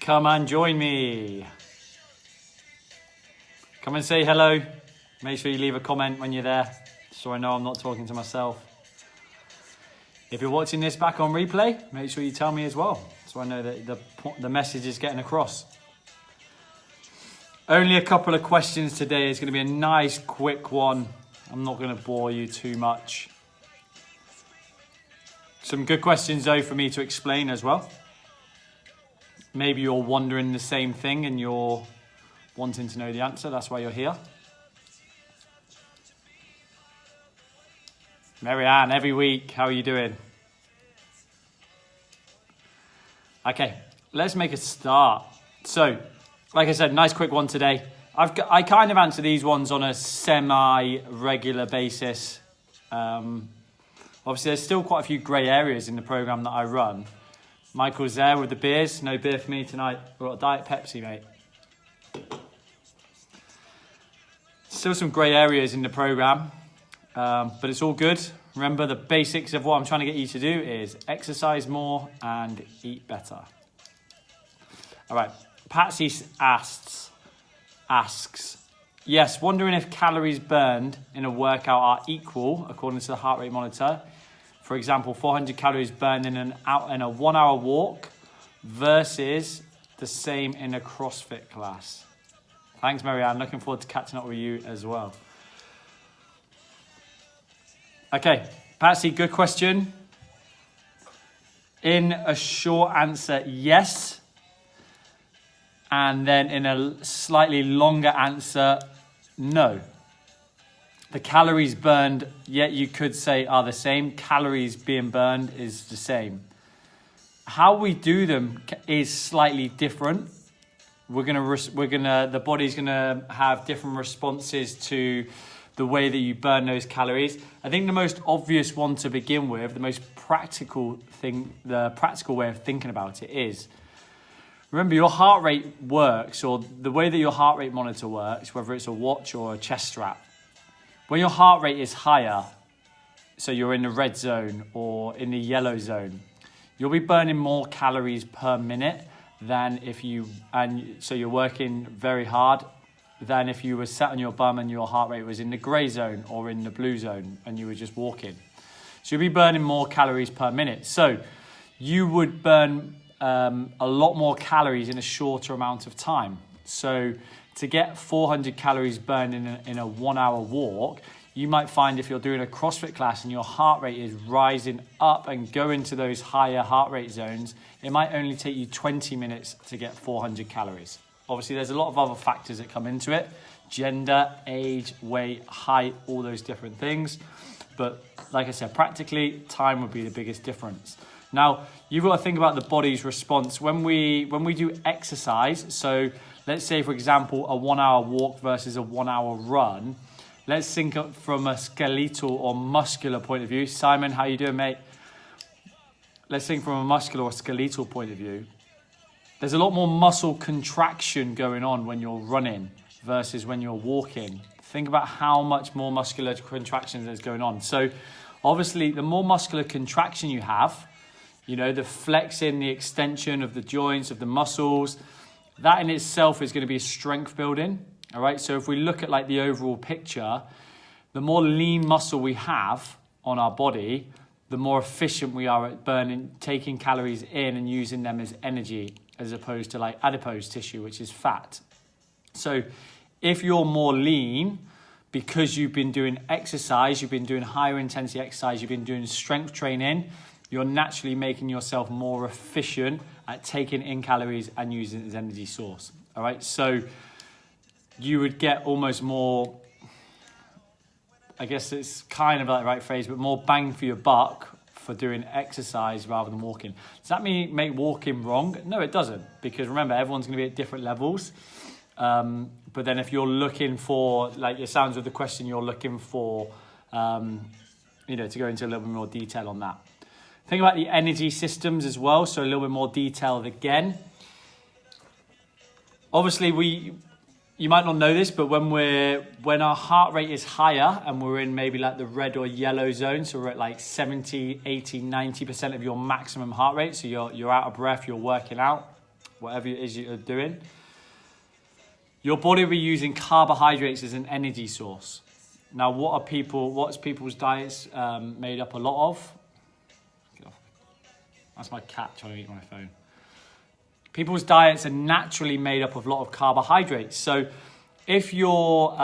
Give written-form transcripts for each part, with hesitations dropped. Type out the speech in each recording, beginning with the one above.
Come and join me. Come and say hello. Make sure you leave a comment when you're there, so I know I'm not talking to myself. If you're watching this back on replay, make sure you tell me as well, so I know that the message is getting across. Only a couple of questions today. It's going to be a nice quick one. I'm not going to bore you too much. Some good questions though for me to explain as well. Maybe you're wondering the same thing and you're wanting to know the answer. That's why you're here. Marianne, every week, how are you doing? Okay, let's make a start. So, like I said, nice quick one today. I kind of answer these ones on a semi-regular basis. Obviously, there's still quite a few grey areas in the programme that I run. Michael's there with the beers. No beer for me tonight. We've got a Diet Pepsi, mate. Still some grey areas in the programme, but it's all good. Remember, the basics of what I'm trying to get you to do is exercise more and eat better. All right, Patsy asks, yes, wondering if calories burned in a workout are equal according to the heart rate monitor. For example, 400 calories burned in a 1 hour walk versus the same in a CrossFit class. Thanks, Marianne. Looking forward to catching up with you as well. Okay, Patsy, good question. In a short answer, yes. And then in a slightly longer answer, no. The calories burned, yet you could say, are the same. Calories being burned is the same. How we do them is slightly different. The body's gonna have different responses to the way that you burn those calories. I think the most obvious one to begin with, the most practical thing, the practical way of thinking about it is, remember your heart rate works, or the way that your heart rate monitor works, whether it's a watch or a chest strap. When your heart rate is higher, so you're in the red zone or in the yellow zone, you'll be burning more calories per minute than so you're working very hard, than if you were sat on your bum and your heart rate was in the grey zone or in the blue zone and you were just walking. So you'll be burning more calories per minute. So you would burn a lot more calories in a shorter amount of time. So to get 400 calories burned in a 1 hour walk, you might find if you're doing a CrossFit class and your heart rate is rising up and going to those higher heart rate zones, it might only take you 20 minutes to get 400 calories. Obviously, there's a lot of other factors that come into it. Gender, age, weight, height, all those different things. But like I said, practically, time would be the biggest difference. Now, you've got to think about the body's response. When we do exercise, so let's say, for example, a 1 hour walk versus a 1 hour run, let's think from a skeletal or muscular point of view. Simon, how you doing, mate? Let's think from a muscular or skeletal point of view. There's a lot more muscle contraction going on when you're running versus when you're walking. Think about how much more muscular contraction there's going on. So obviously, the more muscular contraction you have, you know, the flexing, the extension of the joints, of the muscles, that in itself is going to be a strength building. All right. So if we look at like the overall picture, the more lean muscle we have on our body, the more efficient we are at burning, taking calories in and using them as energy, as opposed to like adipose tissue, which is fat. So if you're more lean, because you've been doing exercise, you've been doing higher intensity exercise, you've been doing strength training, you're naturally making yourself more efficient at taking in calories and using it as energy source. All right, so you would get almost more, I guess it's kind of like the right phrase, but more bang for your buck for doing exercise rather than walking. Does that mean make walking wrong? No, it doesn't, because remember, everyone's going to be at different levels. But then if you're looking for, like it sounds with the question, you're looking for, to go into a little bit more detail on that. Think about the energy systems as well, so a little bit more detailed again. Obviously, you might not know this, but when our heart rate is higher and we're in maybe like the red or yellow zone, so we're at like 70, 80, 90% of your maximum heart rate, so you're out of breath, you're working out, whatever it is you're doing, your body will be using carbohydrates as an energy source. Now, what's people's diets made up a lot of? That's my cat trying to eat my phone. People's diets are naturally made up of a lot of carbohydrates. So if you're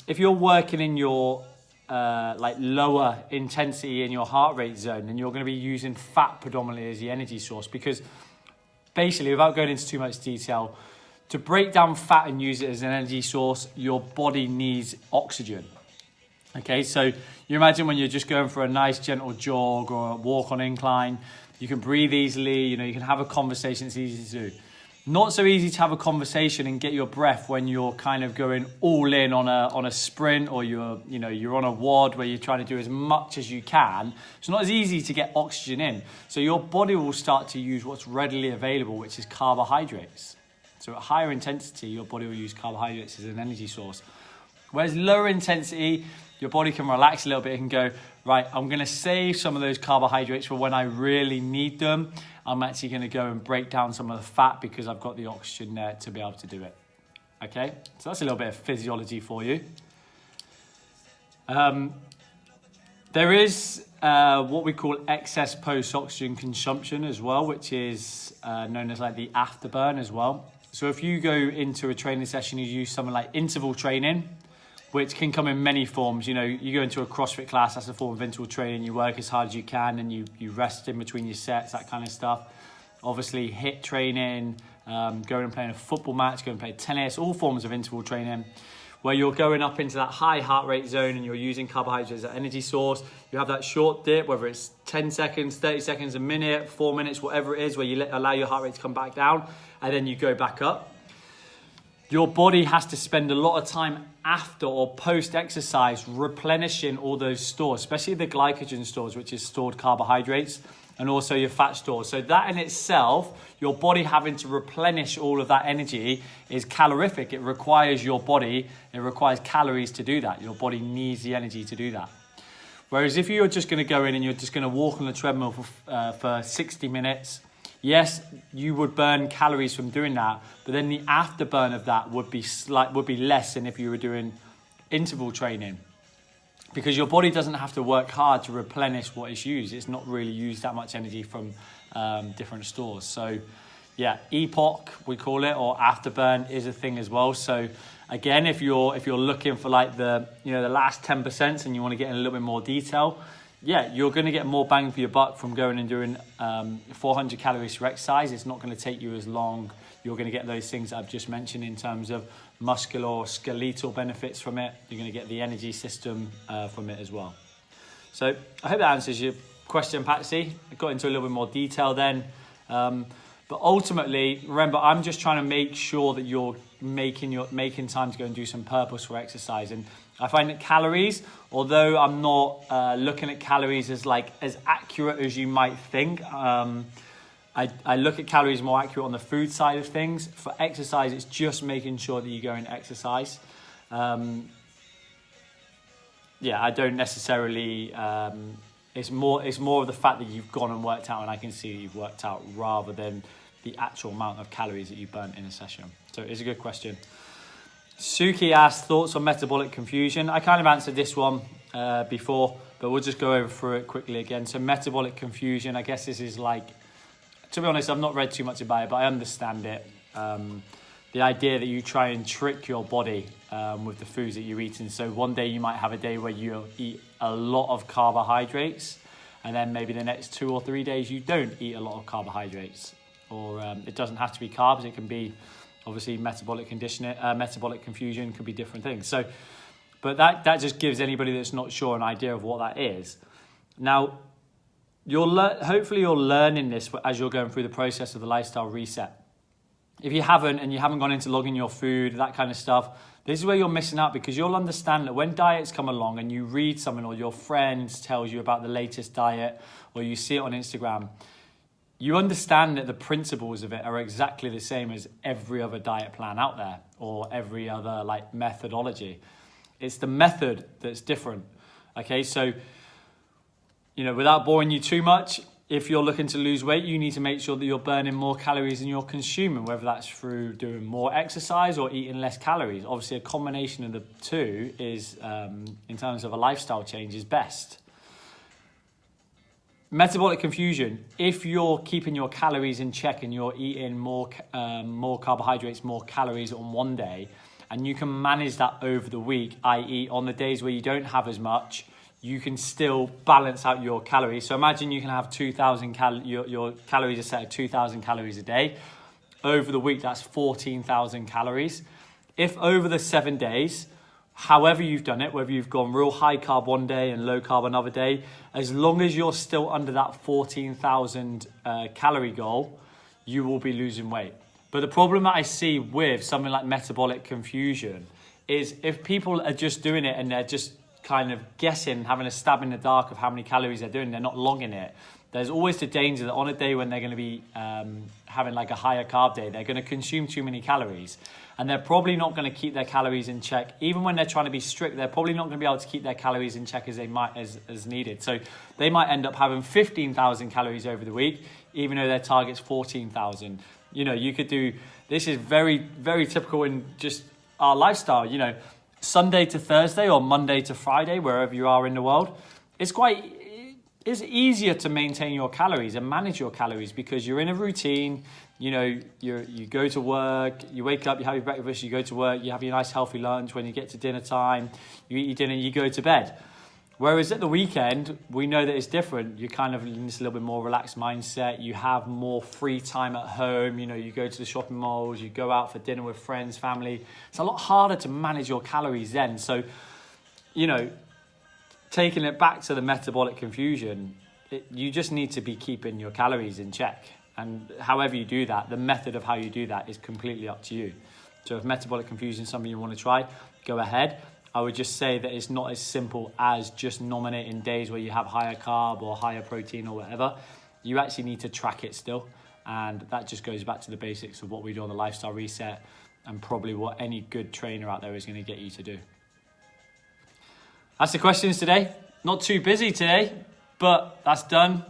working in your like lower intensity in your heart rate zone, then you're going to be using fat predominantly as the energy source, because basically, without going into too much detail, to break down fat and use it as an energy source, your body needs oxygen. Okay, so you imagine when you're just going for a nice gentle jog or a walk on incline, you can breathe easily, you can have a conversation, it's easy to do. Not so easy to have a conversation and get your breath when you're kind of going all in on a sprint, or you're on a WOD where you're trying to do as much as you can. It's not as easy to get oxygen in. So your body will start to use what's readily available, which is carbohydrates. So at higher intensity, your body will use carbohydrates as an energy source. Whereas lower intensity, your body can relax a little bit and go, right, I'm going to save some of those carbohydrates for when I really need them. I'm actually going to go and break down some of the fat because I've got the oxygen there to be able to do it. Okay, so that's a little bit of physiology for you. There is what we call excess post-oxygen consumption as well, which is known as like the afterburn as well. So if you go into a training session, you use something like interval training, which can come in many forms. You go into a CrossFit class, that's a form of interval training. You work as hard as you can and you rest in between your sets, that kind of stuff. Obviously, HIIT training, going and playing a football match, going and play tennis, all forms of interval training, where you're going up into that high heart rate zone and you're using carbohydrates as an energy source. You have that short dip, whether it's 10 seconds, 30 seconds, a minute, 4 minutes, whatever it is, where you allow your heart rate to come back down and then you go back up. Your body has to spend a lot of time after or post-exercise replenishing all those stores, especially the glycogen stores, which is stored carbohydrates, and also your fat stores. So that in itself, your body having to replenish all of that energy is calorific. It requires calories to do that. Your body needs the energy to do that. Whereas if you're just going to go in and you're just going to walk on the treadmill for 60 minutes, yes, you would burn calories from doing that, but then the afterburn of that would be less than if you were doing interval training, because your body doesn't have to work hard to replenish what it's used. It's not really used that much energy from different stores. So, yeah, EPOC we call it, or afterburn, is a thing as well. So, again, if you're looking for like the last 10% and you want to get in a little bit more detail, yeah, you're going to get more bang for your buck from going and doing 400 calories for exercise. It's not going to take you as long. You're going to get those things that I've just mentioned in terms of muscular or skeletal benefits from it. You're going to get the energy system from it as well. So I hope that answers your question, Patsy. I got into a little bit more detail then. But ultimately, remember, I'm just trying to make sure that you're making time to go and do some purposeful exercise. And I find that calories, although I'm not looking at calories as accurate as you might think, I look at calories more accurate on the food side of things. For exercise, it's just making sure that you go and exercise. I don't necessarily. It's more of the fact that you've gone and worked out, and I can see that you've worked out, rather than the actual amount of calories that you burnt in a session. So it's a good question. Suki asked, thoughts on metabolic confusion. I kind of answered this one before, but we'll just go over through it quickly again. So metabolic confusion, I guess this is like, to be honest, I've not read too much about it, but I understand it. The idea that you try and trick your body with the foods that you're eating. So one day you might have a day where you eat a lot of carbohydrates, and then maybe the next 2 or 3 days you don't eat a lot of carbohydrates. Or it doesn't have to be carbs, it can be obviously metabolic confusion, could be different things. So, but that just gives anybody that's not sure an idea of what that is. Now, hopefully you're learning this as you're going through the process of the lifestyle reset. If you haven't, and you haven't gone into logging your food, that kind of stuff, this is where you're missing out, because you'll understand that when diets come along and you read something, or your friend tells you about the latest diet, or you see it on Instagram, you understand that the principles of it are exactly the same as every other diet plan out there, or every other methodology. It's the method that's different. Okay, so without boring you too much, If you're looking to lose weight, you need to make sure that you're burning more calories than you're consuming, whether that's through doing more exercise or eating less calories. Obviously, a combination of the two is, in terms of a lifestyle change, is best. Metabolic confusion. If you're keeping your calories in check and you're eating more carbohydrates, more calories on one day, and you can manage that over the week, i.e. on the days where you don't have as much, you can still balance out your calories. So imagine you can have 2,000 your calories are set at 2,000 calories a day. Over the week, that's 14,000 calories. If over the 7 days, however you've done it, whether you've gone real high carb one day and low carb another day, as long as you're still under that 14,000 calorie goal, you will be losing weight. But the problem that I see with something like metabolic confusion is if people are just doing it and they're just kind of guessing, having a stab in the dark of how many calories they're doing, they're not logging it. There's always the danger that on a day when they're going to be having like a higher carb day, they're going to consume too many calories. And they're probably not going to keep their calories in check. Even when they're trying to be strict, they're probably not going to be able to keep their calories in check as they might as needed. So they might end up having 15,000 calories over the week, even though their target's 14,000. You know, you could do, this is very, very typical in just our lifestyle, you know, Sunday to Thursday or Monday to Friday, wherever you are in the world, it's easier to maintain your calories and manage your calories because you're in a routine. You know, you go to work, you wake up, you have your breakfast, you go to work, you have your nice healthy lunch. When you get to dinner time, you eat your dinner, you go to bed. Whereas at the weekend, we know that it's different. You're kind of in this little bit more relaxed mindset. You have more free time at home. You know, you go to the shopping malls, you go out for dinner with friends, family. It's a lot harder to manage your calories then. So, you know, taking it back to the metabolic confusion, you just need to be keeping your calories in check. And however you do that, the method of how you do that is completely up to you. So if metabolic confusion is something you want to try, go ahead. I would just say that it's not as simple as just nominating days where you have higher carb or higher protein or whatever. You actually need to track it still. And that just goes back to the basics of what we do on the Lifestyle Reset and probably what any good trainer out there is going to get you to do. That's the questions today. Not too busy today, but that's done.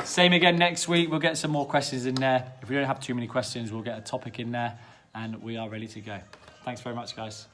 Same again next week. We'll get some more questions in there. If we don't have too many questions, we'll get a topic in there and we are ready to go. Thanks very much, guys.